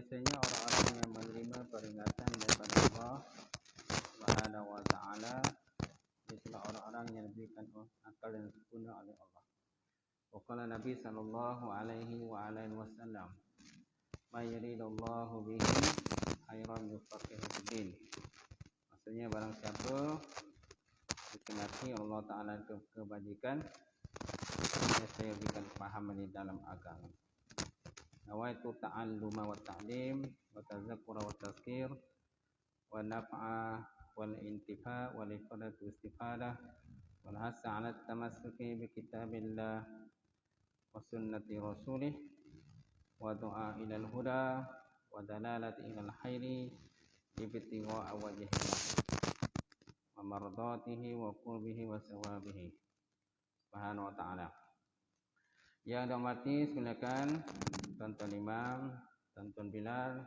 Biasanya orang-orang yang menerima peringatan daripada Allah Subhanahu wa taala itulah orang-orang yang diberikan akal dan sempurna oleh Allah. Waqala Nabi sallallahu alaihi wa alihi wasallam, "May yuridullahu bihi khairan yufaqihu fid-din." Maksudnya barang siapa dikehendaki Allah taala kebajikan, saya berikan pemahaman di dalam agama. Nawaitu ta'alluma wa ta'lim wa tazakkura wa tazkir wa naf'a wal intifa wal ifadatu istifadah wal hasa 'ala tamassuki bi kitabillah wa sunnati rasulih wa du'a ila al-huda wa dalalati ila al-khairi ibtigha'a wajhillah wa mardatihi wa qurbihi wa sawabihi subhanahu wa ta'ala. Yang dihormati silakan Tuan-Tuan Imam, Tuan-Tuan Bilal,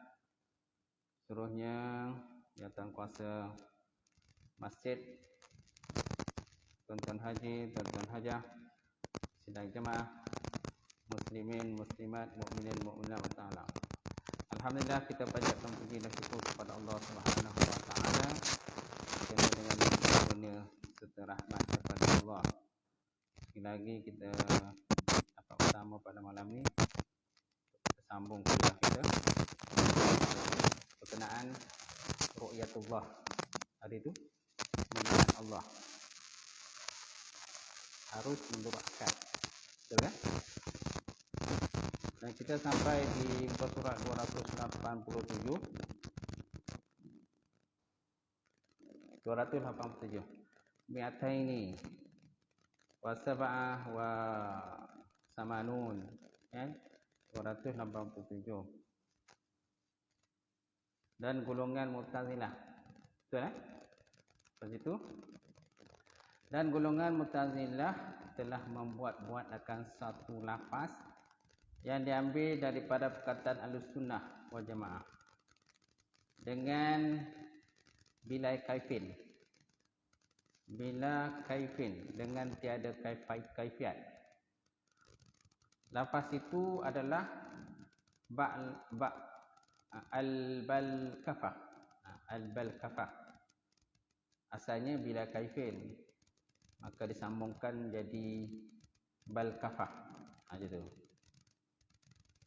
seluruhnya yang tuan kuasa masjid, Tuan-Tuan Haji, Tuan-Tuan Hajah, sidang jemaah, muslimin, muslimat, mukminin, mukminat wa ta'ala. Alhamdulillah kita panjatkan puji dan syukur kepada Allah Subhanahu wa taala kerana dengan karunia serta rahmat daripada Allah. Sekali lagi kita dapat bersama pada malam ni. Kita sambung kuliah kita berkenaan ru'yatullah. Hari itu melihat Allah. Harus menurut akal. Betul kan? Dan kita sampai di muka surat 287. 287. Mi'ataini wa sab'ah wa samanun. 287. Dan golongan Mu'tazilah. Betul kan? Seperti itu. Dan golongan Mu'tazilah telah membuat akan satu lafaz yang diambil daripada perkataan Ahlussunnah wal Jamaah dengan bila kaifin, dengan tiada kaifiat. Lafaz itu adalah al-balkafah. Al-balkafah asalnya bila kaifin, maka disambungkan jadi balkafah. Gitu.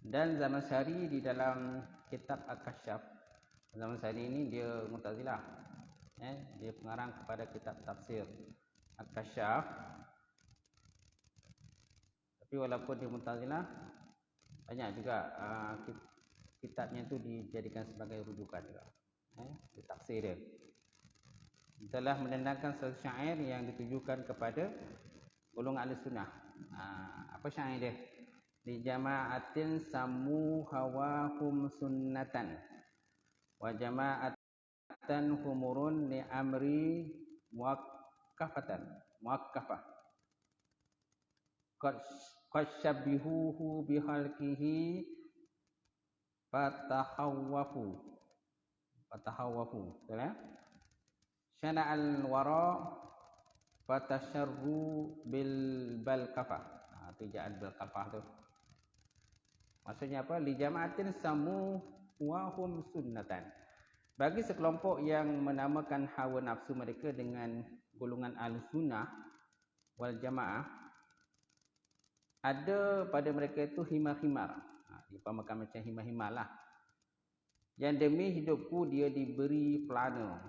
Dan Zaman Syari di dalam kitab Al-Kasyaf, Zaman Syari ini dia Mu'tazilah, dia pengarang kepada kitab tafsir Al-Kasyaf. Tapi walaupun dia Mu'tazilah, banyak juga kitabnya itu dijadikan sebagai rujukan juga, di tafsir dia. Telah menendangkan satu syair yang ditujukan kepada golongan Ahlussunnah. Apa syair dia? Di jama'atin samu hawahum sunnatan wa jama'atan humurun li amri muakkafah qad syabbihuhu bihalqihi fatahawwafu betul ya? Syana'al wara fatasharru bil balkafah. Tujaan balkafah tu maksudnya apa? Li jama'atin samu wa hum sunnatan. Bagi sekelompok yang menamakan hawa nafsu mereka dengan golongan Ahlussunnah wal Jamaah, ada pada mereka itu himar-himar. Dipamakan macam himar-himar lah. Yang demi hidupku dia diberi pelana.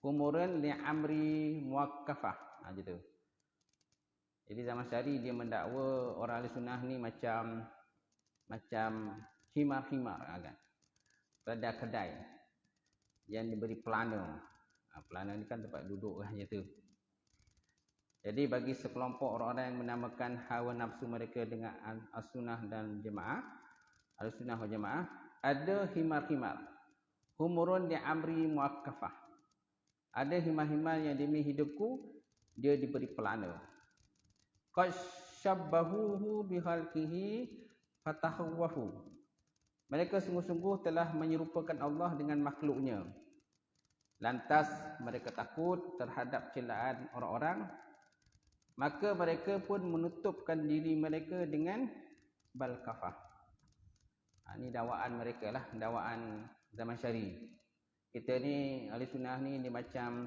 Umuran li amri muakkafah. Gitu. Jadi Zaman Syari dia mendakwa orang Ahlussunnah ni macam himar-himar kan. Kedai-kedai yang diberi pelana. Pelana ni kan tempat duduk lah macam tu. Jadi bagi sekelompok orang-orang yang menamakan hawa nafsu mereka dengan Ahlussunnah dan Jamaah, Ahlussunnah wal Jamaah, ada himar-himar. Humurun di amri muakkafah. Ada himar-himar yang demi hidupku dia diberi pelana. Qad syabbahuhu bihalqihi fatahawwafu. Mereka sungguh-sungguh telah menyerupakan Allah dengan makhluknya. Lantas mereka takut terhadap celaan orang-orang, maka mereka pun menutupkan diri mereka dengan balkafah. Ini dakwaan mereka lah, dakwaan zaman syari. Kita ni ahli sunnah ni dia macam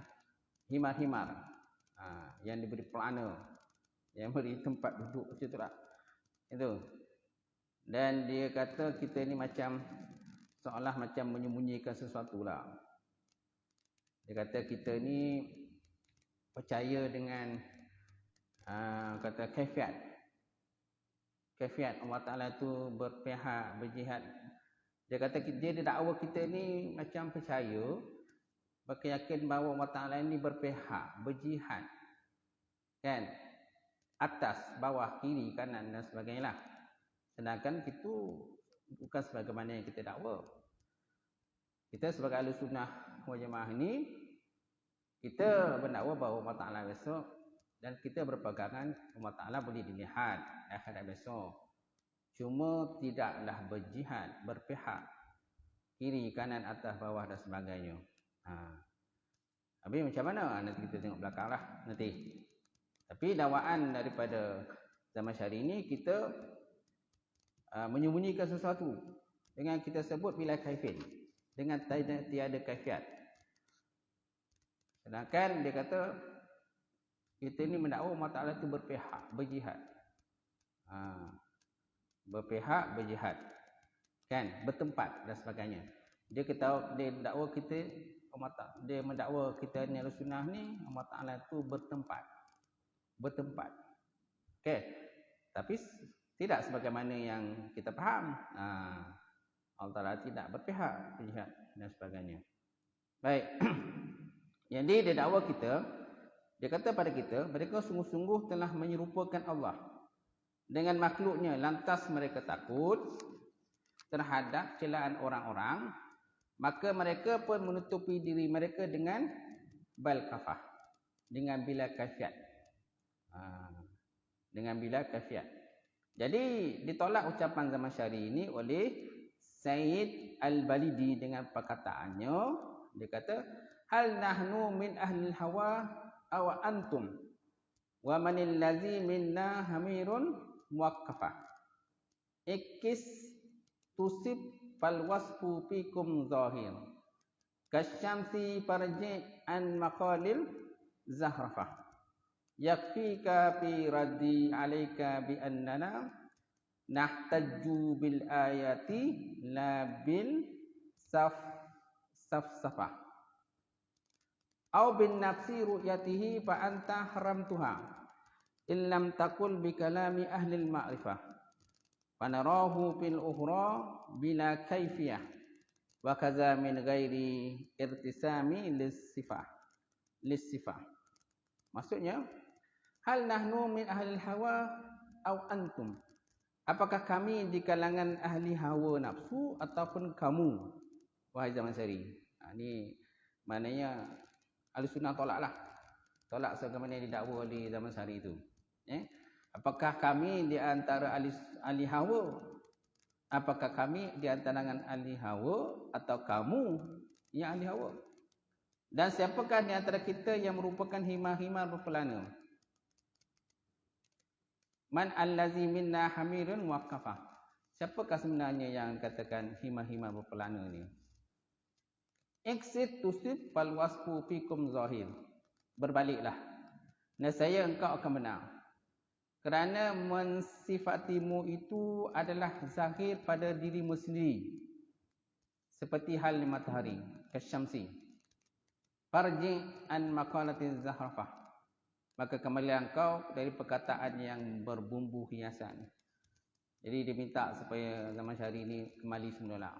himar-himar, yang diberi pelana, yang beri tempat duduk macam tu lah. Itu. Dan dia kata kita ni macam seolah macam menyembunyikan sesuatu lah. Dia kata kita ni percaya dengan kata kaifiat Allah Ta'ala tu berpihak, berjihad. Dia kata dia dakwa kita ni macam percaya, berkeyakin bahawa Allah Ta'ala ni berpihak, berjihad, kan, atas, bawah, kiri, kanan dan sebagainya lah. Sedangkan itu bukan sebagaimana yang kita dakwa. Kita sebagai ahli sunnah wal jamaah ni, kita berdakwa bahawa Allah Ta'ala besok, dan kita berpegangan Allah Ta'ala boleh dilihat akhirat besok. Cuma tidaklah berjihad, berpihak, kiri, kanan, atas, bawah dan sebagainya. Habis macam mana? Nanti kita tengok belakang lah nanti. Tapi dakwaan daripada zaman syari ini, kita menyembunyikan sesuatu dengan kita sebut bila kaifin, dengan tiada kaifiat. Sedangkan dia kata kita ni mendakwa Allah Ta'ala tu berpihak, berjihad. Berpihak, berjihad, kan, bertempat dan sebagainya. Dia dakwa kita, dia mendakwa kita ni ahli sunnah ni, Allah Ta'ala tu bertempat. Okey. Tapi tidak sebagaimana yang kita faham. Allah Ta'ala tidak berpihak, berjihad dan sebagainya. Baik. Jadi dia dakwa kita, dia kata pada kita, mereka sungguh-sungguh telah menyerupakan Allah dengan makhluknya, lantas mereka takut terhadap celaan orang-orang, maka mereka pun menutupi diri mereka dengan bal-kafah, dengan bila kaifiat. Dengan bila kaifiat. Jadi ditolak ucapan zaman syari ini oleh Sayyid Al-Balidi dengan perkataannya. Dia kata, hal nahnu min ahli hawa aw antum wa manil ladzi minna hamirun muwaqqafah ikis tusib fal wasfu fikum zahir kasyamsi farji an maqalil zahrafah yakfika fi raddi alayka bi annana nahtajju bil ayati la bil safsafah au bin nafsi ru'yatihi fa anta haramtuha illam takul bi kalami ahli al-ma'rifah fanarahu fil ukhra bila kaifiyah wa kaza min ghairi irtisami lis-sifah. Maksudnya, hal nahnu min ahli hawa au antum, apakah kami di kalangan ahli hawa nafsu ataupun kamu wahai zaman syari. Ini maknanya ahli sunnah tolaklah. Tolak sebagaimana yang didakwa oleh zaman syari itu. Apakah kami di antara ahli hawa? Apakah kami di antara ahli hawa atau kamu yang ahli hawa? Dan siapakah di antara kita yang merupakan himar-himar berpelana? Man allazi minna hamirun muwaqqafah. Siapakah sebenarnya yang katakan himar-himar berpelana ni? Exit tusib fal wasfu fikum zahir. Berbaliklah. Nescaya engkau akan benar. Kerana mensifatimu itu adalah zahir pada dirimu sendiri. Seperti hal matahari, kasyamsi. Farji an maqalatiz zahrafah. Maka kembalilah engkau dari perkataan yang berbumbu hiasan. Jadi dia minta supaya zaman syari ini kembali semula.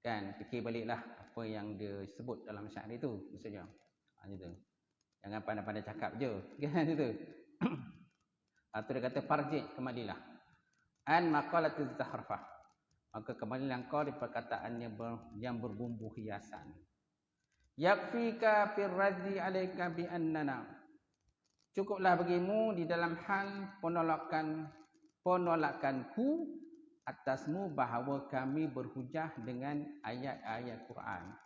Kan, fikir baliklah apa yang dia sebut dalam syair itu, maksudnya. Gitu. Jangan pandai-pandai cakap je, kan itu. Atau dia kata farji, kembalilah. An maqalatiz zahrafah. Maka kembalilah engkau dari perkataan yang berbumbu hiasan. Yakfika fir raddi alayka bi annana. Cukuplah bagimu di dalam hal penolakanku atasmu bahawa kami berhujah dengan ayat-ayat Quran.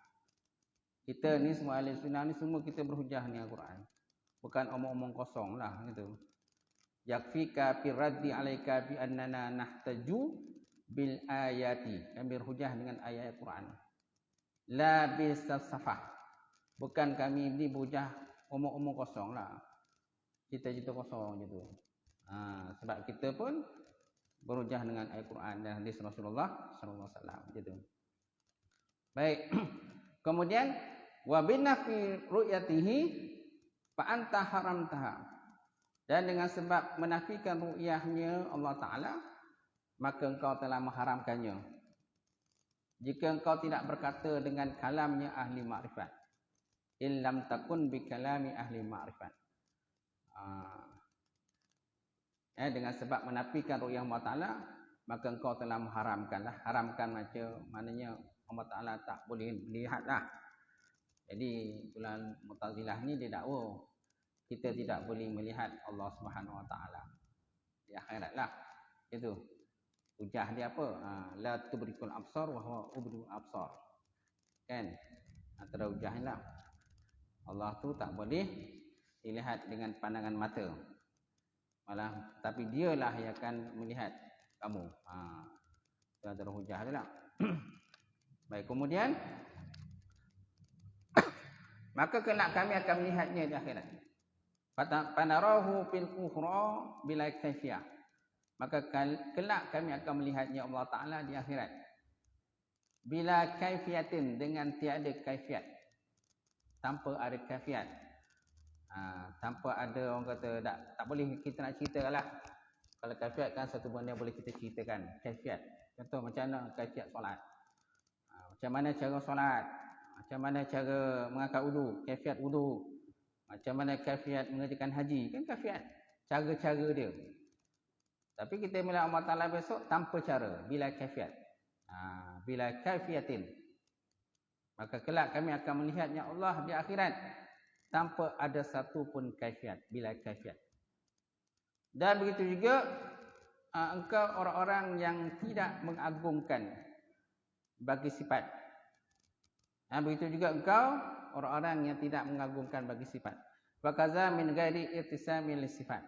Kita ni semua ahli sunnah ni semua kita berhujah dengan Quran. Bukan omong-omong kosong lah gitu. Yakfika fir raddi alayka bi annana nahtaju bil ayati, kami berhujah dengan ayat Quran. La bil falsafah, bukan kami ini berhujah omong-omong kosong lah, cerita-cerita kosong gitu. Sebab kita pun berhujah dengan ayat Quran dan hadis Rasulullah sallallahu alaihi wasallam gitu. Baik. Kemudian wa binafi ru'yatihi fa anta haramtaha. Dan dengan sebab menafikan ru'yahnya Allah Taala, maka engkau telah mengharamkannya. Jika engkau tidak berkata dengan kalamnya ahli makrifat, illam takun bi kalami ahli makrifat. Dengan sebab menafikan ru'yah Allah Taala, maka engkau telah mengharamkanlah. Haramkan maknanya Allah Taala tak boleh melihatlah. Jadi bulan Mu'tazilah ni dia dakwa kita tidak boleh melihat Allah Subhanahu Wa Taala di akhirat lah. Itu hujah dia apa? La tubrikul absar wa huwa ubrul absar. Kan? Antara hujah ni lah. Allah tu tak boleh dilihat dengan pandangan mata. Malah tapi dialah yang akan melihat kamu. Itu antara hujah dia lah. Baik, kemudian maka kelak kami akan melihatnya di akhirat. Panarahu fil ukhra bila kaifiyah. Maka kelak kami akan melihatnya Allah Taala di akhirat. Bila kaifiyatin, dengan tiada kaifiat. Tanpa ada kaifiat. Tanpa ada orang kata tak boleh kita nak ceritakanlah. Kalau kaifiat kan satu benda boleh kita ceritakan. Kaifiat. Contoh macam mana kaifiat solat. Macam mana cara solat. Macam mana cara mengangkat wudu, kaifiat wudu. Macam mana kaifiat mengerjakan haji, kan kaifiat, cara-cara dia. Tapi kita melihat Allah Taala besok tanpa cara, bila kaifiat. Bila kaifiatin. Maka kelak kami akan melihatnya Allah di akhirat tanpa ada satu pun kaifiat, bila kaifiat. Dan begitu juga engkau orang-orang yang tidak mengagungkan bagi sifat. Begitu juga engkau orang-orang yang tidak mengagungkan bagi sifat. Wakaza min ghairi irtisamil sifat.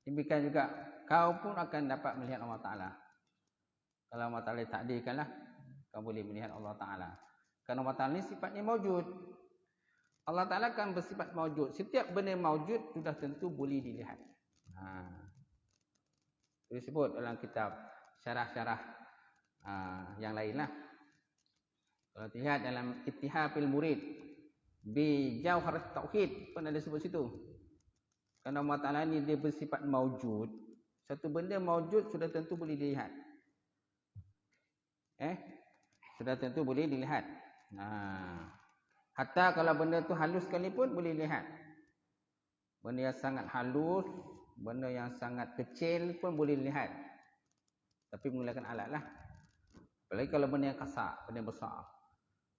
Demikian juga kau pun akan dapat melihat Allah Taala. Kalau Allah Taala takdirkanlah, kau boleh melihat Allah Taala. Kerana Allah Taala ni sifatnya maujud. Allah Taala kan bersifat maujud. Setiap benda maujud sudah tentu boleh dilihat. Disebut dalam kitab syarah-syarah yang lainlah. Kalau dilihat dalam Ittihafil Murid bi Jauharat Tauhid pun ada sebut situ. Kerana Allah Taala ni dia bersifat maujud. Satu benda maujud sudah tentu boleh dilihat. Sudah tentu boleh dilihat. Hatta kalau benda tu halus sekalipun boleh dilihat. Benda yang sangat halus, benda yang sangat kecil pun boleh dilihat. Tapi menggunakan alat lah. Apalagi kalau benda yang kasar, benda yang besar,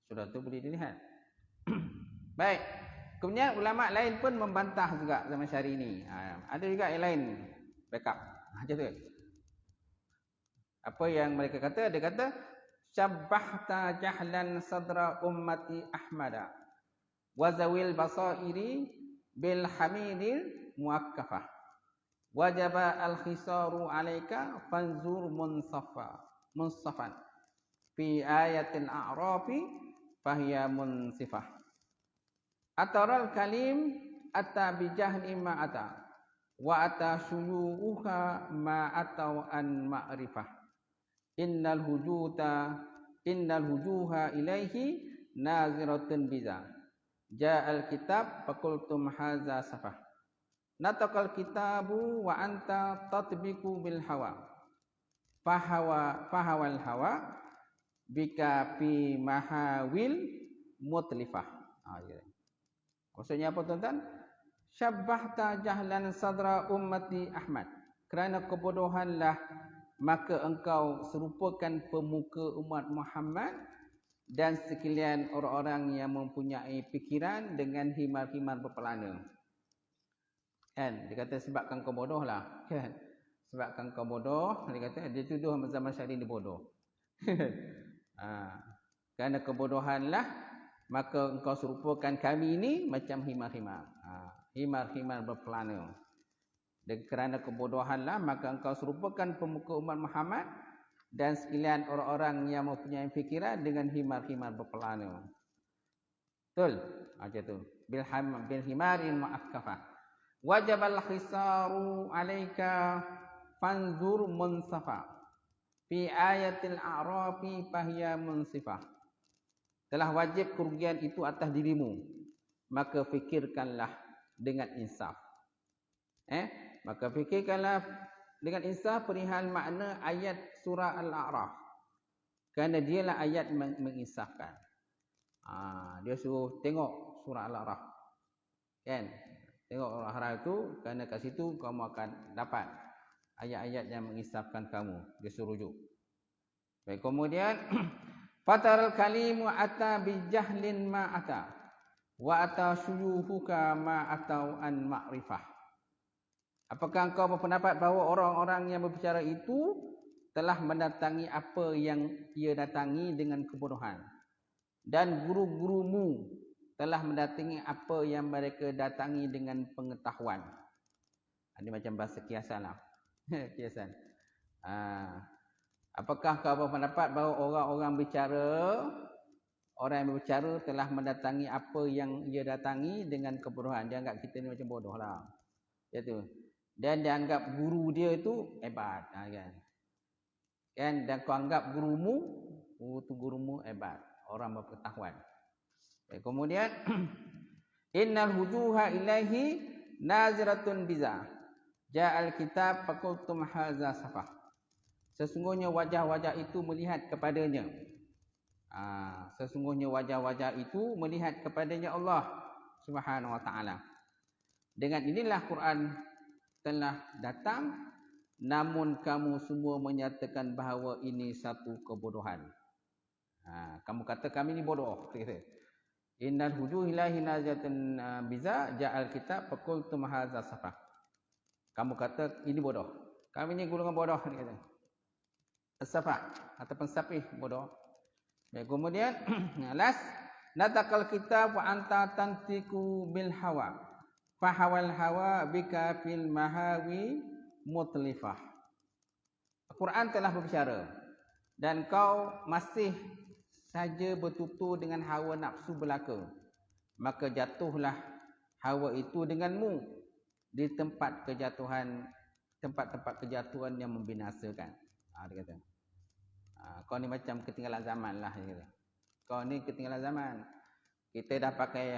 sudah tu boleh dilihat. Baik. Kemudian ulama lain pun membantah juga zaman syari ini. Ada juga yang lain backup. Macam tu. Apa yang mereka kata? Dia kata syabbahta jahlan sadra ummati ahmada wa zawil basairi bil hamidil muakkafah wajaba al khisaru alaika fanzur munsafan fi ayatil a'rafi fahiya munsifah. Ataral kalim atta bijahni ma ata wa ata suyuha ma atau an ma'rifah. Innal wujuha ilaihi naziratun biza. Ja'al kitab faqultum haza safah. Nataqal kitabu wa anta tatbiqu bil hawa. Fahawal hawa bika fi mahawil mutlifah. Maksudnya apa tuan-tuan? Syabbahta jahlan sadra ummati Ahmad. Kerana kebodohanlah maka engkau serupakan pemuka umat Muhammad dan sekalian orang-orang yang mempunyai fikiran dengan himar-himar berpelana. Kan? Dia kata sebabkan kau bodoh lah. Kan? Sebabkan kau bodoh, dia kata dia tuduh zaman syari ni bodoh. Kerana kebodohanlah maka engkau serupakan kami ini macam himar-himar. Himar-himar berpelana. Dan kerana kebodohanlah maka engkau serupakan pemuka umat Muhammad dan sekalian orang-orang yang mempunyai fikiran dengan himar-himar berpelana. Betul? Macam tu. Bil himarin ma'akafah. Wajabal khisaru alaika fanzur munsafa. Fi ayatil a'rafi fahiya munsifah. Telah wajib kerugian itu atas dirimu, maka fikirkanlah dengan insaf. Maka fikirkanlah dengan insaf perihal makna ayat surah Al-A'raf. Kerana dialah ayat menginsafkan. Dia suruh tengok surah Al-A'raf. Kan? Tengok Al-A'raf itu, kerana kat situ kamu akan dapat ayat-ayat yang menginsafkan kamu. Dia suruh rujuk. Baik, kemudian fataral kalimu ata bijahlin ma ata wa ata syuyuhuka ma atau an ma'rifah. Apakah engkau berpendapat bahawa orang-orang yang berbicara itu telah mendatangi apa yang ia datangi dengan kebodohan, dan guru-gurumu telah mendatangi apa yang mereka datangi dengan pengetahuan. Ini macam bahasa kiasan lah. Kiasan. Apakah kau berpendapat bahawa orang yang berbicara telah mendatangi apa yang ia datangi dengan kebodohan? Dia anggap kita ni macam bodoh lah. Itu. Dan dia anggap guru dia itu hebat. Kan? Dan kau anggap gurumu hebat. Orang berpengetahuan. Kemudian innal hujuha ilaihi naziratun biza. Ja'al kitab fakultum haza safah. Sesungguhnya wajah-wajah itu melihat kepadanya. Sesungguhnya wajah-wajah itu melihat kepadanya Allah Subhanahu wa ta'ala. Dengan inilah Quran telah datang, namun kamu semua menyatakan bahawa ini satu kebodohan. Kamu kata kami ni bodoh. Innal hujuhillahi nazatun biza ja'al kitab faqultum hadza safah. Kamu kata ini bodoh. Kami ni golongan bodoh ni kata. Safah ataupun safih, bodoh. Baik, kemudian last natakal kitab wa anta tantiku bil hawa. Fahawal hawa bika fil mahawi mutlifah. Al-Quran telah berbicara dan kau masih saja bertutur dengan hawa nafsu belaka, maka jatuhlah hawa itu denganmu di tempat tempat kejatuhan yang membinasakan. Dia kata, kau ni macam ketinggalan zaman lah. Dia kata. Kau ni ketinggalan zaman. Kita dah pakai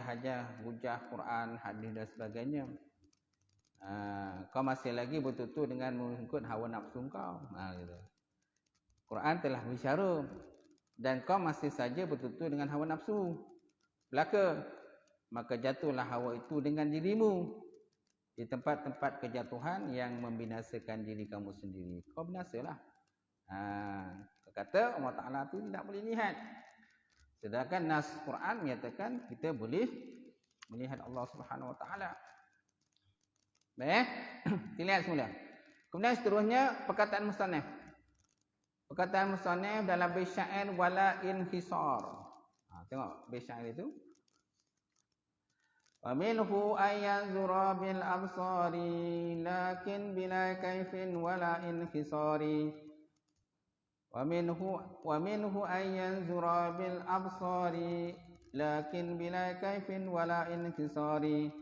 hujah Quran, hadis dan sebagainya. Kau masih lagi bertutur dengan mengikut hawa nafsu kau. Gitu. Quran telah berbicara dan kau masih saja bertutur dengan hawa nafsu belaka, maka jatuhlah hawa itu dengan dirimu di tempat-tempat kejatuhan yang membinasakan diri kamu sendiri. Kau binasalah. Kata Allah Ta'ala itu tidak boleh lihat. Sedangkan nas Quran menyatakan kita boleh melihat Allah Subhanahu Wa Ta'ala. Baik, kita lihat semula. Kemudian seterusnya perkataan musannaf. Perkataan musannaf dalam bait syair wala inhisar. Tengok bait syair itu. Wa minhu ayanzura bil absari lakin bila kaifin wala inhisari. Wa minhu ayanzura bil absari lakin bila kaifin wala inhisari.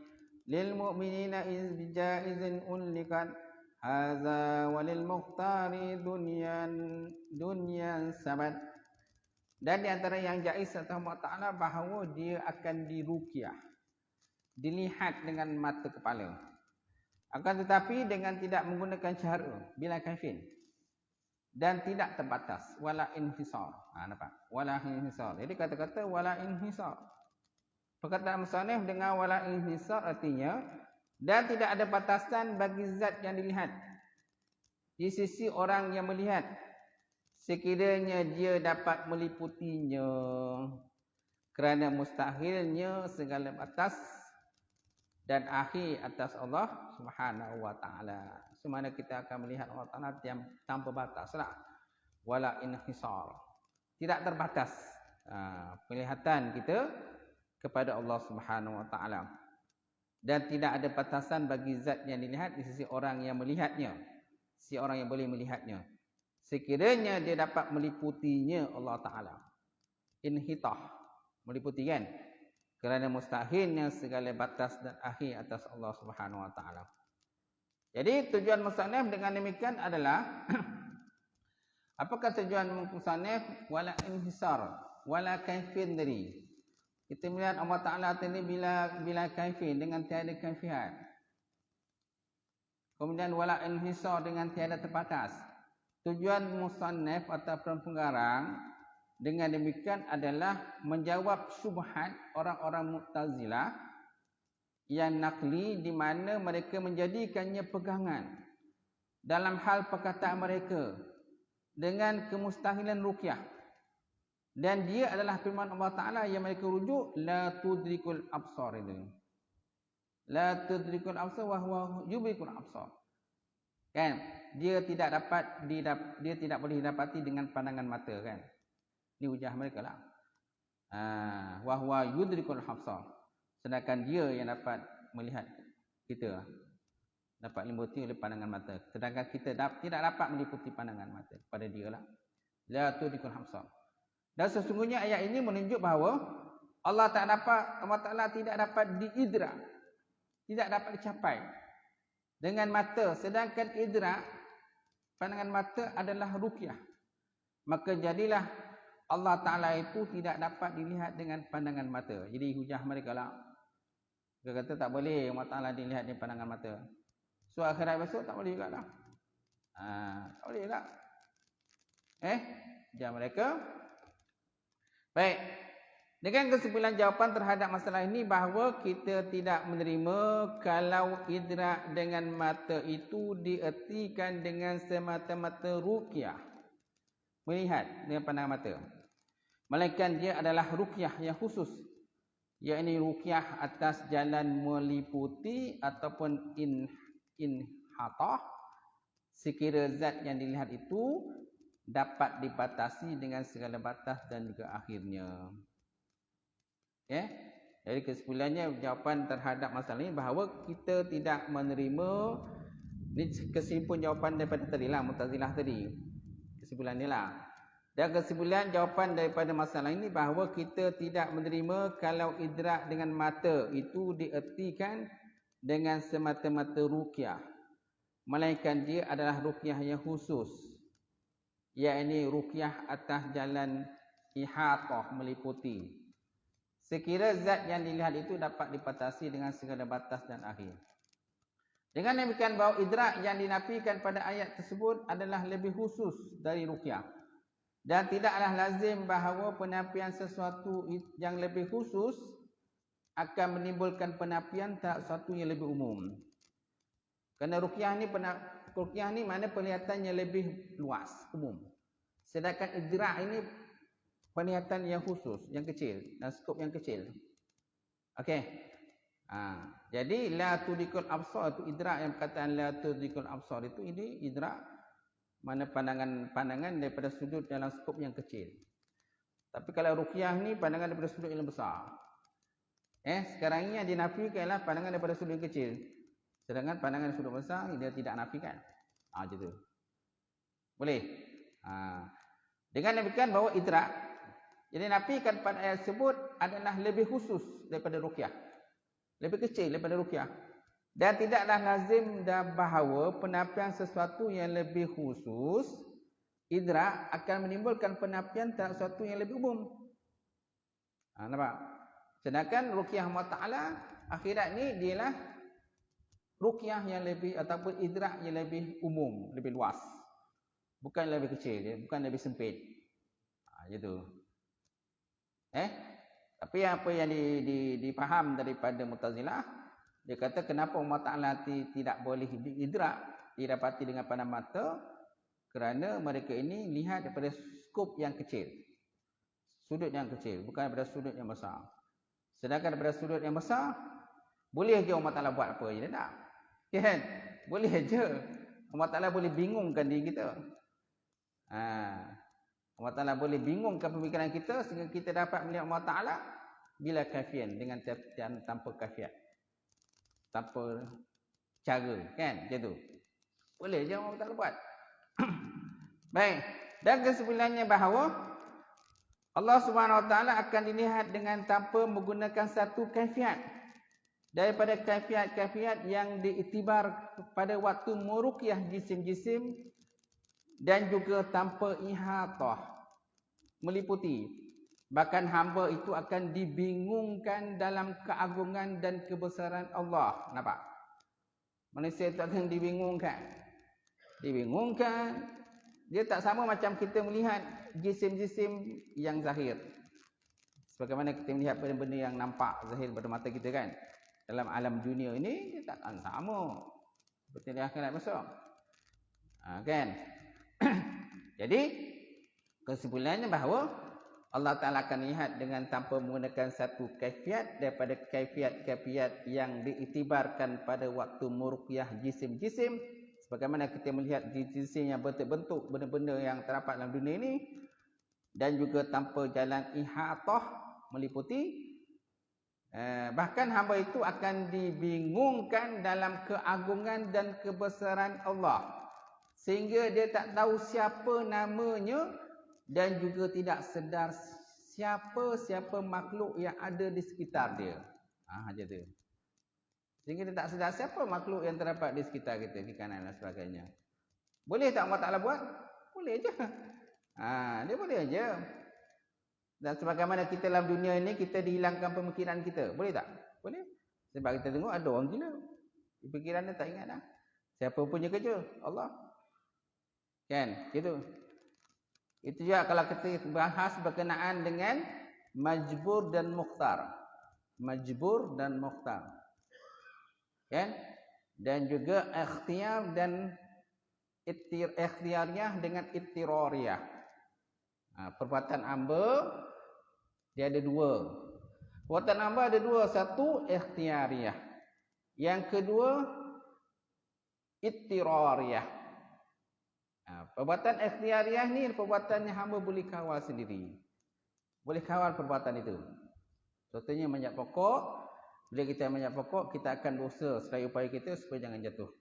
Lil mu'minina iz bijaizin ulikan hadza walil muhtari dunyan sabat. Dan di antara yang jaiz atas Allah Ta'ala bahawa dia akan diruqyah, dilihat dengan mata kepala, akan tetapi dengan tidak menggunakan cara bila kaifin dan tidak terbatas, wala inhisar. Nampak? Wala inhisar. Jadi kata-kata wala inhisar, perkataan musannaf dengan wala inhisar artinya dan tidak ada batasan bagi zat yang dilihat di sisi orang yang melihat, sekiranya dia dapat meliputinya, kerana mustahilnya segala batas dan akhir atas Allah Subhanahu Wa Ta'ala. Semana kita akan melihat Allah Ta'ala tanpa batas lah. Wala inhisar, tidak terbatas penglihatan kita kepada Allah Subhanahu Wa Ta'ala, dan tidak ada batasan bagi zat yang dilihat di sisi orang yang melihatnya, si orang yang boleh melihatnya, sekiranya dia dapat meliputinya Allah Ta'ala. Inhitah, meliputi kan? Kerana mustahilnya segala batas dan akhir atas Allah Subhanahu Wa Ta'ala. Jadi tujuan musannaf dengan demikian adalah apakah tujuan musannaf? Wala inhisar, wala kaifin dari. Kita melihat Allah Ta'ala ini bila kaifin, dengan tiada kaifiat. Kemudian wala inhisar, dengan tiada terbatas. Tujuan musannaf ataupun pengarang dengan demikian adalah menjawab syubhat orang-orang Mu'tazilah yang nakli, di mana mereka menjadikannya pegangan dalam hal perkataan mereka dengan kemustahilan ruqyah. Dan dia adalah firman Allah Ta'ala yang mereka rujuk, la tudrikul absar itu. La tudrikul absar wa huwa yudrikul absar. Kan? Dia tidak boleh didapati dengan pandangan mata, kan? Ini hujah mereka lah. Wa huwa yudrikul absar. Sedangkan dia yang dapat melihat kita, dapat meliputi oleh pandangan mata. Sedangkan kita tidak dapat meliputi pandangan mata. Pada dia lah. La tudrikul absar. Dan sesungguhnya ayat ini menunjuk bahawa Allah Ta'ala tidak dapat diidrak, tidak dapat dicapai dengan mata. Sedangkan idrak, pandangan mata adalah ruqyah. Maka jadilah Allah Ta'ala itu tidak dapat dilihat dengan pandangan mata. Jadi hujah mereka lah. Dia kata tak boleh Allah Ta'ala dilihat dengan pandangan mata. So akhirat besok tak boleh juga lah. Tak boleh juga. Hujah mereka. Baik. Dengan kesimpulan jawapan terhadap masalah ini bahawa kita tidak menerima kalau idrak dengan mata itu diertikan dengan semata-mata ruqyah. Melihat dengan pandangan mata. Melainkan dia adalah ruqyah yang khusus. Iaitu ruqyah atas jalan meliputi ataupun inhatah. Sekira zat yang dilihat itu dapat dibatasi dengan segala batas dan juga akhirnya. Jadi kesimpulannya jawapan terhadap masalah ini bahawa kita tidak menerima. Ini kesimpulan jawapan daripada tadi lah, Mu'tazilah tadi. Kesimpulan ni lah. Dan kesimpulan jawapan daripada masalah ini bahawa kita tidak menerima kalau idrak dengan mata itu diertikan dengan semata-mata ruqyah. Melainkan dia adalah ruqyah yang khusus. Iaitu ruqyah atas jalan ihatah, meliputi. Sekira zat yang dilihat itu dapat dipatasi dengan segala batas dan akhir. Dengan demikian bahawa idrak yang dinafikan pada ayat tersebut adalah lebih khusus dari ruqyah. Dan tidaklah lazim bahawa penafian sesuatu yang lebih khusus akan menimbulkan penafian tak sesuatu yang lebih umum. Kerana ruqyah ni mana penglihatan yang lebih luas, umum. Sedangkan idrak ini penglihatan yang khusus, yang kecil, dan skop yang kecil. Okey. Jadi la tudrikul absar itu idrak, yang perkataan la tudrikul absar itu ini idrak mana pandangan daripada sudut dalam skop yang kecil. Tapi kalau ruqyah ni pandangan daripada sudut yang besar. Sekarang ini yang dinafikan ialah pandangan daripada sudut yang kecil. Sedangkan pandangan sudut besar dia tidak nafikan. Macam tu. Boleh? Dengan demikian bahawa idrak yang dinafikan pada ayat tersebut adalah lebih khusus daripada ruqyah. Lebih kecil daripada ruqyah. Dan tidaklah lazim dah bahawa penafian sesuatu yang lebih khusus, idrak akan menimbulkan penafian terhadap sesuatu yang lebih umum. Nampak? Sedangkan ruqyah Allah Ta'ala akhirat ni dialah ruqyah yang lebih ataupun idrak yang lebih umum, lebih luas. Bukan lebih kecil, bukan lebih sempit. Gitu. Tapi apa yang difaham daripada Mu'tazilah, dia kata kenapa Allah Ta'ala tidak boleh diidrak, didapati dengan pandang mata, kerana mereka ini lihat daripada skop yang kecil, sudut yang kecil, bukan daripada sudut yang besar. Sedangkan daripada sudut yang besar, boleh je Allah Ta'ala buat apa je dia nak. Kan? Boleh je. Allah Ta'ala boleh bingungkan diri kita. Allah Ta'ala boleh bingungkan pemikiran kita sehingga kita dapat melihat Allah Ta'ala bila kafian, dengan tanpa kafiat, tanpa cara, kan? Macam tu. Boleh je Allah Ta'ala buat. Baik. Dan kesimpulannya bahawa Allah Subhanahu Wa Taala akan dilihat dengan tanpa menggunakan satu kaifiat daripada kaifiat-kaifiat yang diiktibar pada waktu muruqyah jisim-jisim dan juga tanpa ihatah meliputi. Bahkan hamba itu akan dibingungkan dalam keagungan dan kebesaran Allah. Nampak? Manusia itu akan dibingungkan. Dibingungkan. Dia tak sama macam kita melihat jisim-jisim yang zahir. Sebagaimana kita melihat benda-benda yang nampak zahir pada mata kita kan. Dalam alam dunia ini, dia takkan sama seperti di akhirat besok. Kan? Jadi, kesimpulannya bahawa Allah Ta'ala akan lihat dengan tanpa menggunakan satu kaifiat daripada kaifiat-kaifiat yang diiktibarkan pada waktu muruqyah jisim-jisim. Sebagaimana kita melihat jisim yang bentuk-bentuk benda-benda yang terdapat dalam dunia ini. Dan juga tanpa jalan ihatah meliputi. Bahkan hamba itu akan dibingungkan dalam keagungan dan kebesaran Allah. Sehingga dia tak tahu siapa namanya. Dan juga tidak sedar siapa-siapa makhluk yang ada di sekitar dia. Macam tu. Sehingga dia tak sedar siapa makhluk yang terdapat di sekitar kita, di kanan dan sebagainya. Boleh tak Allah Ta'ala buat? Boleh je. Dia boleh je. Dan sebagaimana kita dalam dunia ini, kita dihilangkan pemikiran kita. Boleh tak? Boleh. Sebab kita tengok ada orang gila. Pikiran dia tak ingat dah. Siapa punya kerja? Allah. Kan? Gitu. Itu juga kalau kita bahas berkenaan dengan majbur dan mukhtar. Majbur dan mukhtar. Kan? Dan juga ikhtiar dan ikhtiariyah dengan ittirariyah. Perbuatan hamba dia ada dua. Perbuatan hamba ada dua. Satu ikhtiariyah. Yang kedua ittirariyah. Perbuatan ikhtiariyah ni perbuatan yang hamba boleh kawal sendiri. Boleh kawal perbuatan itu. Contohnya manjat pokok. Bila kita manjat pokok, kita akan berusaha sedaya upaya kita supaya jangan jatuh.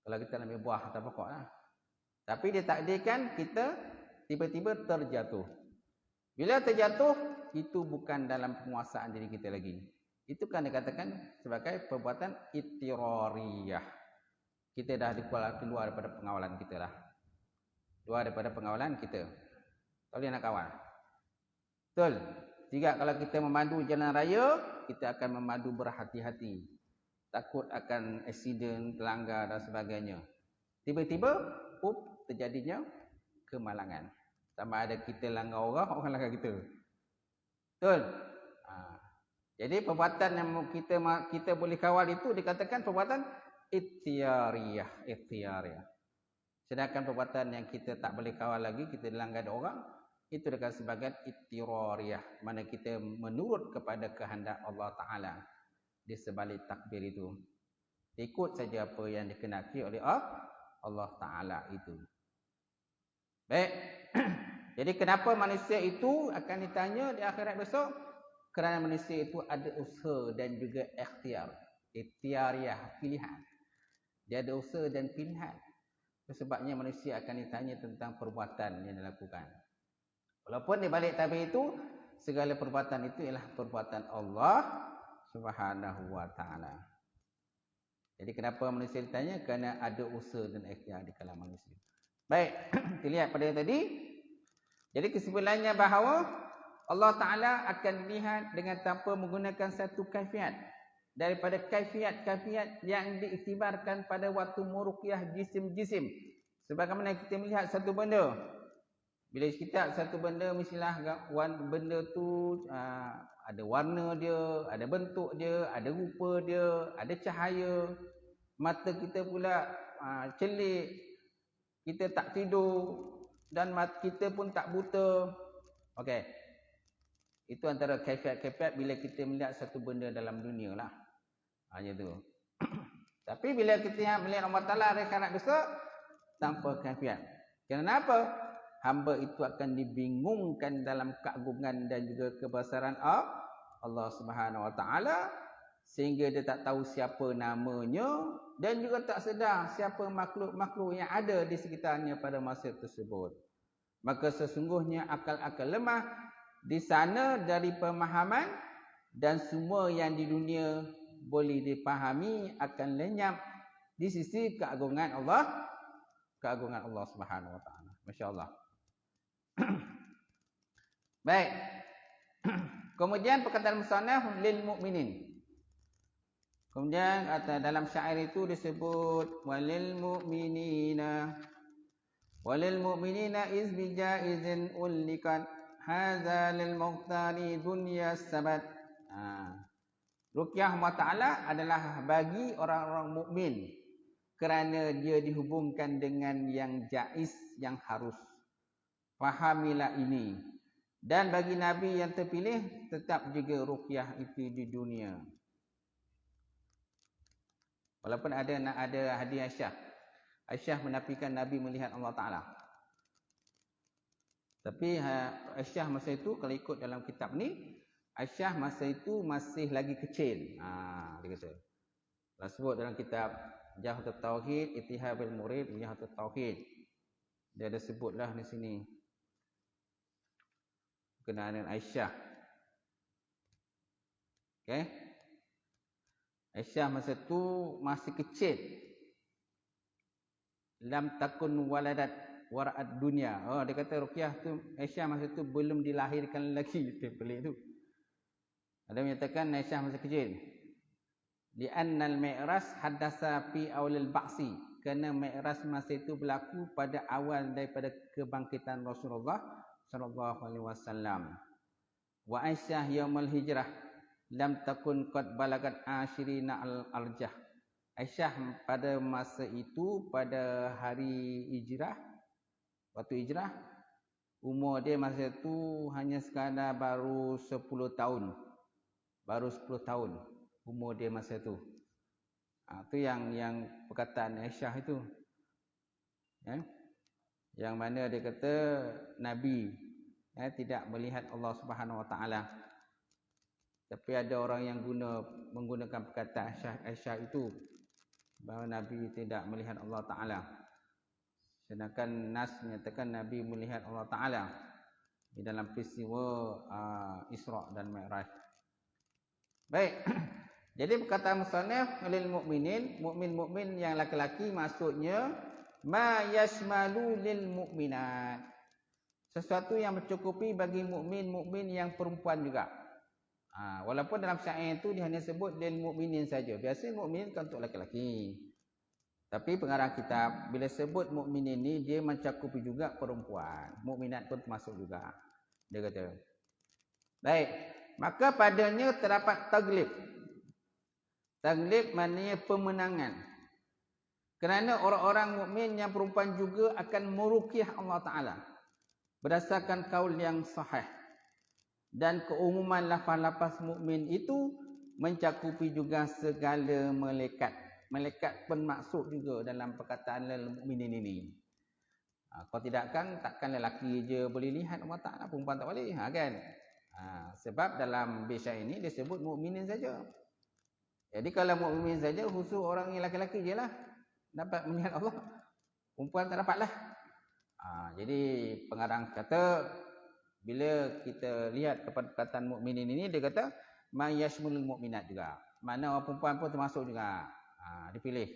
Kalau kita nak ambil buah atas pokok lah. Tapi dia takdirkan kita tiba-tiba terjatuh. Bila terjatuh, itu bukan dalam penguasaan diri kita lagi. Itu kan dikatakan sebagai perbuatan ittirariyah. Kita dah keluar daripada pengawalan kita lah. Keluar daripada pengawalan kita. Tak boleh nak kawal. Betul. Jika kalau kita memandu jalan raya, kita akan memandu berhati-hati. Takut akan aksiden, terlanggar dan sebagainya. Tiba-tiba, terjadinya kemalangan. Sama ada kita langgar orang, orang langgar kita. Betul? Jadi perbuatan yang kita boleh kawal itu dikatakan perbuatan ikhtiariyah. Sedangkan perbuatan yang kita tak boleh kawal lagi, kita dilanggar orang, itu dikatakan sebagai ittirariyah. Mana kita menurut kepada kehendak Allah Ta'ala di sebalik takdir itu. Ikut saja apa yang dikehendaki oleh Allah Ta'ala itu. Baik. Jadi kenapa manusia itu akan ditanya di akhirat besok? Kerana manusia itu ada usaha dan juga ikhtiar. Ikhtiariyah, pilihan. Dia ada usaha dan pilihan. Sebabnya manusia akan ditanya tentang perbuatan yang dilakukan. Walaupun di balik tabir itu, segala perbuatan itu ialah perbuatan Allah Subhanahu Wa Ta'ala. Jadi kenapa manusia ditanya? Kerana ada usaha dan ikhtiar di kalangan manusia. Baik, kita lihat pada yang tadi. Jadi kesimpulannya bahawa Allah Ta'ala akan dilihat dengan tanpa menggunakan satu kaifiat. Daripada kaifiat-kaifiat yang diiktibarkan pada waktu muruqyah jisim-jisim. Sebagaimana kita melihat satu benda. Bila kita satu benda, mestilah benda tu ada warna dia, ada bentuk dia, ada rupa dia, ada cahaya. Mata kita pula celik, kita tak tidur dan mata kita pun tak buta. Okey. Itu antara kaifiat-kaifiat bila kita melihat satu benda dalam dunia lah. Hanya tu. Tapi bila kita melihat Allah Ta'ala hari akhirat besok, tanpa kaifiat. Kenapa? Hamba itu akan dibingungkan dalam keagungan dan juga kebesaran Allah Subhanahu Wa Ta'ala. sehingga dia tak tahu siapa namanya dan juga tak sedar siapa makhluk-makhluk yang ada di sekitarnya pada masa tersebut. Maka sesungguhnya akal-akal lemah di sana dari pemahaman dan semua yang di dunia boleh dipahami akan lenyap di sisi keagungan Allah Subhanahu wa taala. Masya-Allah. Baik. Kemudian perkataan musannaf lil mukminin. Kemudian dalam syair itu disebut walil mu'minina iz bijaizin ullikan hadza lil muqtari dunya sabat. Ruqyah Allah Taala adalah bagi orang-orang mukmin kerana dia dihubungkan dengan yang jaiz, yang harus. Fahamilah ini. Dan bagi Nabi yang terpilih tetap juga ruqyah itu di dunia. Walaupun ada hadis Aisyah. Aisyah menafikan Nabi melihat Allah Ta'ala. Tapi Aisyah masa itu, kalau ikut dalam kitab ni, Aisyah masa itu masih lagi kecil. Dia kata. Kalau sebut dalam kitab Jahatut Tauhid, Ittihabil Murid, Jahatut Tauhid. Dia ada sebutlah di sini. Berkenaan dengan Aisyah. Okay. Aisyah masa tu masih kecil. Lam takun waladat wara'at dunia. Dia kata Ruqyah tu, Aisyah masa tu belum dilahirkan lagi. Pelik tu. Ada menyatakan Aisyah masa kecil. Li'annal mi'ras haddasa fi awlil ba'si. Kerana mi'ras masa itu berlaku pada awal daripada kebangkitan Rasulullah sallallahu alaihi wasallam. Wa Aisyah yaumul hijrah lam takun qad balagat ashirina al-arjah. Aisyah pada masa itu, pada hari hijrah, waktu hijrah, umur dia masa itu hanya sekadar baru 10 tahun. Baru 10 tahun umur dia masa itu. Itu yang perkataan Aisyah itu. Yang mana dia kata Nabi tidak melihat Allah Subhanahu wa taala. Tapi ada orang yang menggunakan perkataan Aisyah itu bahawa Nabi tidak melihat Allah Ta'ala. Sedangkan Nas menyatakan Nabi melihat Allah Ta'ala di dalam peristiwa Isra' dan Mi'raj. Baik. Jadi perkataan musannaf lil mukminin, mukmin-mukmin yang laki-laki maksudnya ma yashmalu lil mukminat. Sesuatu yang mencukupi bagi mukmin-mukmin yang perempuan juga. Walaupun dalam syair itu dia hanya sebut lil mukminin saja. Biasa mukmin kan untuk lelaki. Tapi pengarang kitab bila sebut mukminin ini dia mencakupi juga perempuan. Mukminat pun termasuk juga. Dia kata. Baik, maka padanya terdapat taglib. Taglib maknanya pemenangan. Kerana orang-orang mukmin yang perempuan juga akan meruqyah Allah Taala berdasarkan kaul yang sahih. Dan keumuman lafaz-lafaz mukmin itu mencakupi juga segala malaikat. Malaikat pun masuk juga dalam perkataan lil mukminin ini. Kalau tidak kan takkan lelaki je boleh lihat Allah Taala, perempuan tak boleh, kan? Sebab dalam syair ini disebut mukminin saja. Jadi kalau mukmin saja khusus orang yang lelaki je lah dapat melihat Allah. Perempuan tak dapatlah. Jadi pengarang kata bila kita lihat kepada perkataan mukminin ini, dia kata ma yashmulul mukminat juga. Mana orang perempuan pun termasuk juga. Dipilih.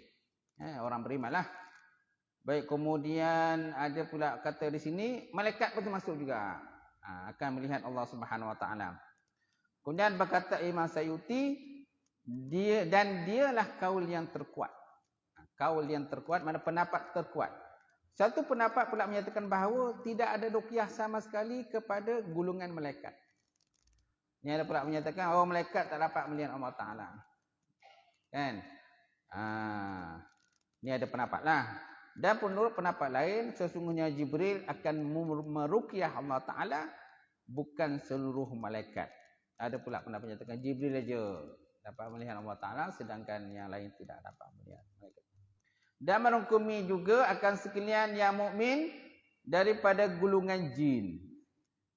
Orang berimanlah. Baik, kemudian ada pula kata di sini malaikat pun termasuk juga. Akan melihat Allah Subhanahu wa taala. Kemudian berkata Imam Sayuti, dialah kaul yang terkuat. Kaul yang terkuat mana pendapat terkuat. Satu pendapat pula menyatakan bahawa tidak ada ruqyah sama sekali kepada gulungan malaikat. Ini ada pula menyatakan malaikat tak dapat melihat Allah Ta'ala. Kan? Ini ada pendapat lah. Dan menurut pendapat lain, sesungguhnya Jibril akan meruqyah Allah Ta'ala, bukan seluruh malaikat. Ada pula pendapat menyatakan Jibril saja dapat melihat Allah Ta'ala, sedangkan yang lain tidak dapat melihat malaikat. Dan merangkumi juga akan sekalian yang mukmin daripada gulungan jin.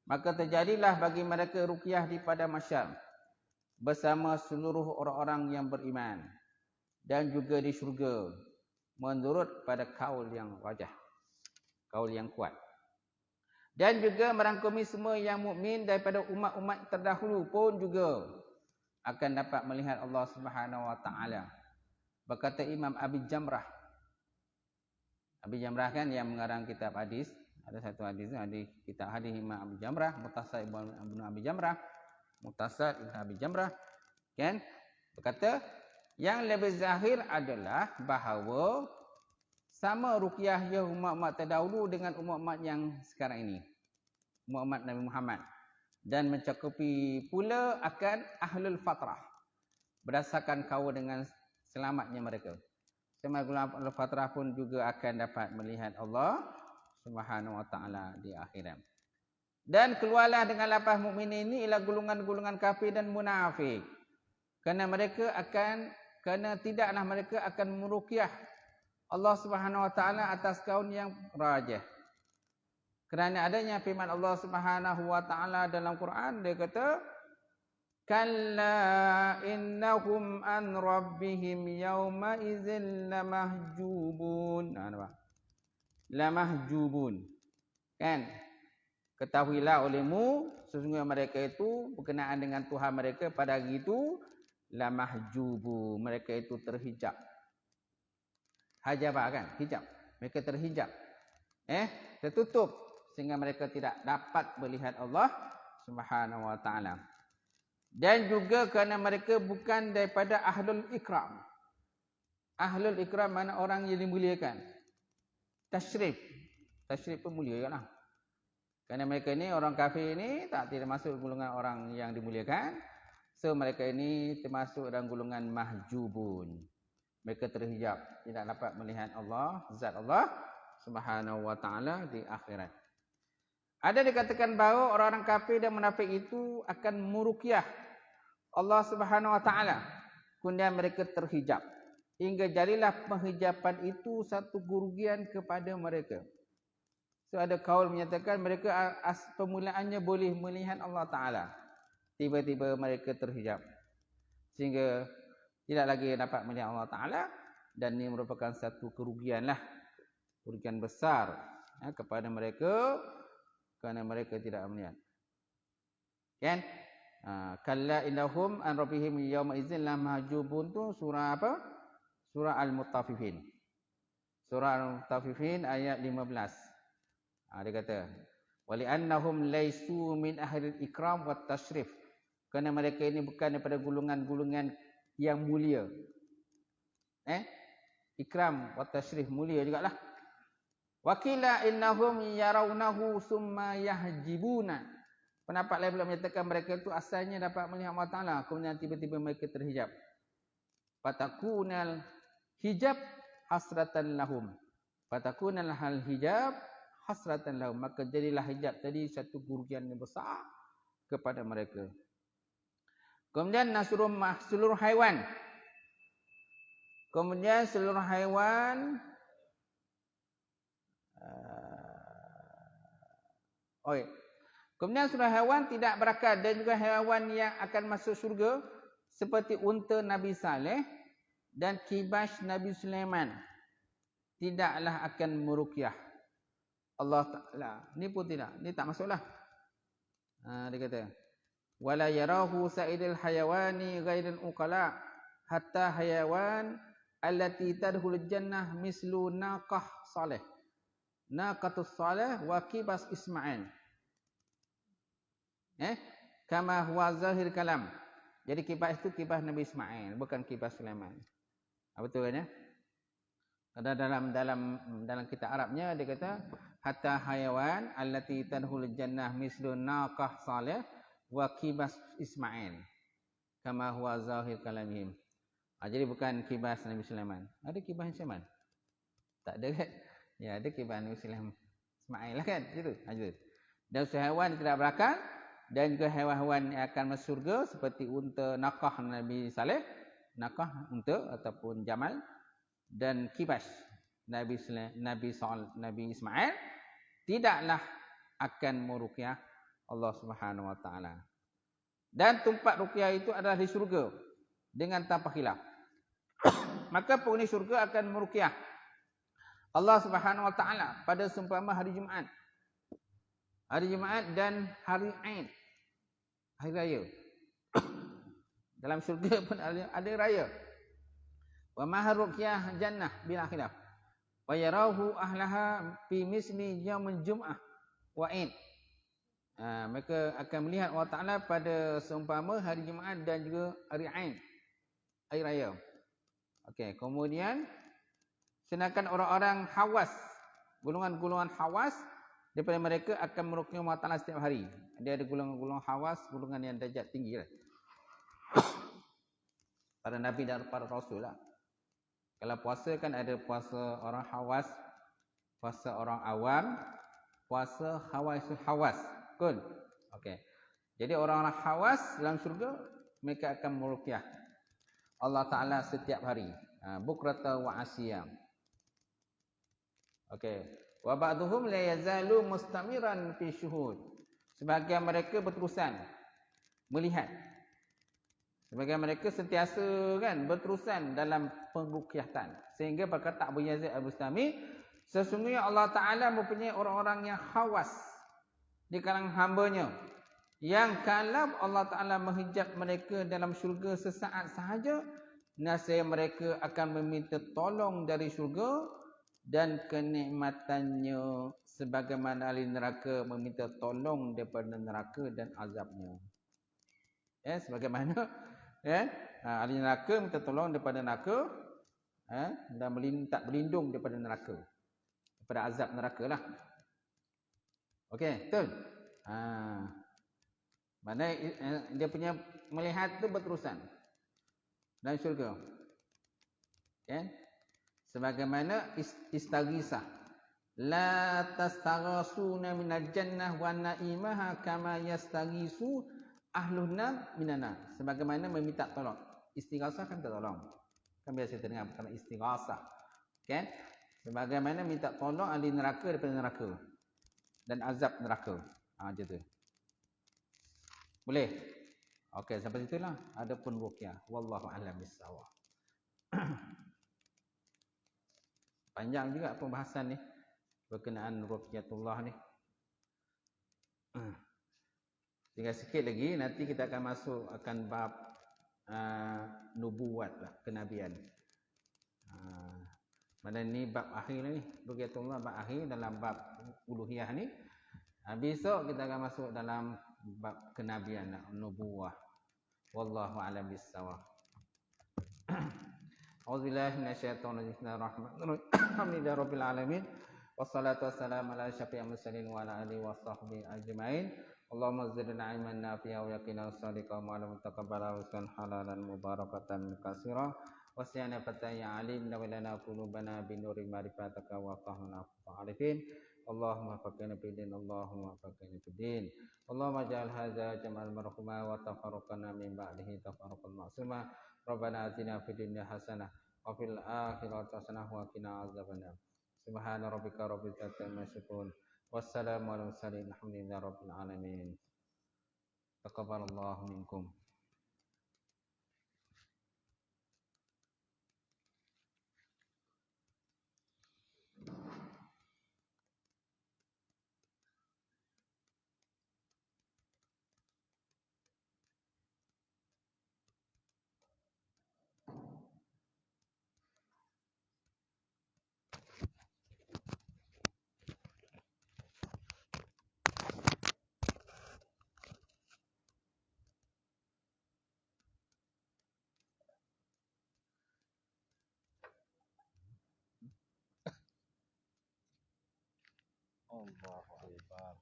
Maka terjadilah bagi mereka ruqyah di pada masyar. bersama seluruh orang-orang yang beriman dan juga di syurga menurut pada kaul yang rajah, kaul yang kuat. Dan juga merangkumi semua yang mukmin daripada umat-umat terdahulu pun juga akan dapat melihat Allah Subhanahu Wa Taala. Berkata Imam Abi Jamrah. Abi Jamrah kan yang mengarang kitab hadis. Ada satu hadis, kitab hadis Imam Abi Jamrah, Mukhtasar Ibnu Abi Jamrah, Mukhtasar Ibnu Abi Jamrah, kan? Berkata yang lebih zahir adalah bahawa sama ruqyah ya umat-umat terdahulu dengan umat-umat yang sekarang ini, umat Nabi Muhammad, dan mencakupi pula akan ahlul fatrah berdasarkan kaul dengan selamatnya mereka. Sama ahlul fatrah pun juga akan dapat melihat Allah Subhanahu Wa Taala di akhirat. Dan keluarlah dengan lapas mukmin ini ialah golongan-golongan kafir dan munafik. Kerana tidaklah mereka akan meruqyah Allah Subhanahu Wa Taala atas kaul yang rajih. Kerana adanya firman Allah Subhanahu Wa Taala dalam Quran, dia kata kalla innahum an rabbihim yawma idzin lamahjubun. Nampak? Lamahjubun. Kan? Ketahuilah olehmu sesungguhnya mereka itu berkenaan dengan Tuhan mereka pada hari itu lamahjubu, mereka itu terhijab. Hajabah kan? Hijab. Mereka terhijab. Tertutup sehingga mereka tidak dapat melihat Allah Subhanahu Wa Taala. Dan juga kerana mereka bukan daripada ahlul ikram. Ahlul ikram mana orang yang dimuliakan. Tashrif. Tashrif pun mulia lah. Kerana mereka ini orang kafir ini tidak masuk golongan orang yang dimuliakan. So mereka ini termasuk dalam golongan mahjubun. Mereka terhijab, tidak dapat melihat Allah, zat Allah Subhanahu Wa Taala di akhirat. Ada dikatakan bahawa orang-orang kafir dan munafik itu akan meruqyah Allah Subhanahu Wa Taala, kemudian mereka terhijab. Hingga jadilah penghijaban itu satu kerugian kepada mereka. So ada kaul menyatakan mereka permulaannya boleh melihat Allah Taala. Tiba-tiba mereka terhijab. Sehingga tidak lagi dapat melihat Allah Ta'ala. Dan ini merupakan satu kerugian lah. Kerugian besar kepada mereka. Kerana mereka tidak melihat. Kan? Kalla innahum an rabbihim yawma idzin lamahjubun tu surah apa? Surah Al-Mutaffifin. Surah Al-Mutaffifin ayat 15. Dia kata, wali annahum laisu min ahlil ikram wat tashrif. Kerana mereka ini bukan daripada golongan-golongan yang mulia. Ikram wa tashrif, mulia jugalah. Wakila innahum yarawnahu summa yahjibuna. Pendapat lain pula menyatakan mereka itu asalnya dapat melihat Allah Ta'ala, kemudian tiba-tiba mereka terhijab. Fatakunal hijab hasratan lahum. Fatakunal hal hijab hasratan lahum. Maka jadilah hijab tadi satu kerugian yang besar kepada mereka. Kemudian seluruh haiwan. Kemudian seluruh haiwan. Kemudian seluruh haiwan tidak berakal. Dan juga haiwan yang akan masuk syurga. Seperti unta Nabi Saleh. Dan kibas Nabi Sulaiman. Tidaklah akan meruqyah Allah Ta'ala. Ni pun tidak. Ni tak masuklah. Dia kata. Wala yarahu sa'idil hayawani ghairil uqala hatta hayawan allati tadkhulul jannah mislu naqah salih, naqatus salih wa kibas Ismail. Kama huwa zahir kalam. Jadi kibas itu kibas Nabi Ismail, bukan kibas Sulaiman. Betul kan ya? Dalam kitab Arabnya dia kata hatta hayawan allati tadkhulul jannah mislu naqah salih wa kibas Ismail kama huwa zahir kalamihim. Jadi bukan kibas Nabi Sulaiman. Ada kibas Sulaiman? Tak ada kan? Ya, ada kibas Nabi Sulaiman Ismail lah kan? Gitu. Dan haiwan tidak berakal dan juga haiwan-haiwan yang akan masuk surga seperti unta naqah Nabi Saleh, naqah unta ataupun jamal, dan kibas Nabi Ismail tidaklah akan meruqyah Allah Subhanahu Wa Taala. Dan tempat ruqyah itu adalah di syurga dengan tanpa khilaf. Maka penghuni syurga akan meruqyah Allah Subhanahu wa taala pada seumpama hari Jumaat. Hari Jumaat dan hari Aid. Hari raya. Dalam syurga pun ada raya. Wa mahar ruqyah jannah bila khilaf. Wa yarahu ahlaha fi misli yaumil jum'ah wa Aid. Mereka akan melihat Allah Ta'ala pada seumpama hari Jumaat dan juga hari Aid, hari raya. Okey, kemudian sedangkan orang-orang hawas, golongan-golongan hawas, daripada mereka akan meruqyah Allah Ta'ala setiap hari. Dia ada golongan-golongan hawas, golongan yang darjat tinggi lah. Para Nabi dan para Rasul lah. Kalau puasa kan ada puasa orang hawas, puasa orang awam, puasa hawasul hawas. Kun. Okey. Jadi orang-orang hawas dalam syurga mereka akan meruqyah Allah Taala setiap hari. Bukrata wa asiyam. Okey. Wa ba'dhum la yazalu mustamiran fi syuhud. Sebahagian mereka berterusan melihat. Sebahagian mereka sentiasa kan berterusan dalam pengruqyatan. Sehingga berkata Abu Yazid Al-Bustami, sesungguhnya Allah Taala mempunyai orang-orang yang hawas di kalangan hamba-Nya, yang kalau Allah Ta'ala menghijab mereka dalam syurga sesaat sahaja, nasib mereka akan meminta tolong dari syurga dan kenikmatannya sebagaimana ahli neraka meminta tolong daripada neraka dan azabnya. Sebagaimana ahli neraka minta tolong daripada neraka dan tak berlindung daripada neraka, daripada azab neraka lah. Okey, betul. Mana dia punya melihat tu berterusan dalam syurga. Okey. Sebagaimana istaghisah. La tastaghisuna minal jannah wa na'imaha kama yastaghisu ahlun nar minan nar. Sebagaimana meminta tolong. Istighasah kan minta tolong. Kan biasa kita dengar perkataan istighasah. Okey. Sebagaimana minta tolong ahli neraka daripada neraka dan azab neraka. Macam tu. Boleh? Okey, sampai situlah. Adapun ruqyah. Wallahu a'lam bissawab. Panjang juga pembahasan ni berkenaan ruqyatullah ni. Tinggal sikit lagi, nanti kita akan masuk akan bab nubuat lah, kenabian. Mana ni bab akhir ni, ruqyatullah bab akhir dalam bab uluhiyah ni. Besok kita akan masuk dalam bab kenabian, nubuwah. Wallahu a'lam bissawab. Auzubillahi minasyaitonir rajim. Bismillahirrahmanirrahim. Alhamdulillahirabbil alamin. Wassalatu wassalamu ala asyrafil mursalin wa ala alihi washabbihi ajmain. Allahumma zidna ilman nafi'a wa yaqina shadiqan wa ala mutaqabbala wa halalan mubarakatan katsira. Wasyana fataya alim wa lana qulubana bi nuri ma'rifataka wa fahmana fa'alifin. Allahumma faqina bidin, Allahumma faqina bidin. Allahumma ja'al hadza jam'al marhuma wa tafarraqana min ba'dihi tafarraqan ma'suma. Rabbana atina fid dunya hasanah wa fil akhirati hasanah wa qina azabannar. Subhana rabbika rabbil izzati amma yasifun. Wassalamu ala mursalin. Alhamdulillahi rabbil alamin. Taqabbalallahu minkum. Allahu akbar.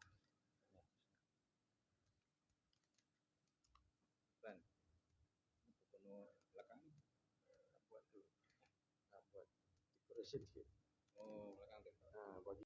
Dan kono belakang buat tu. Buat decoration sikit. Oh, belakang tu. Bagi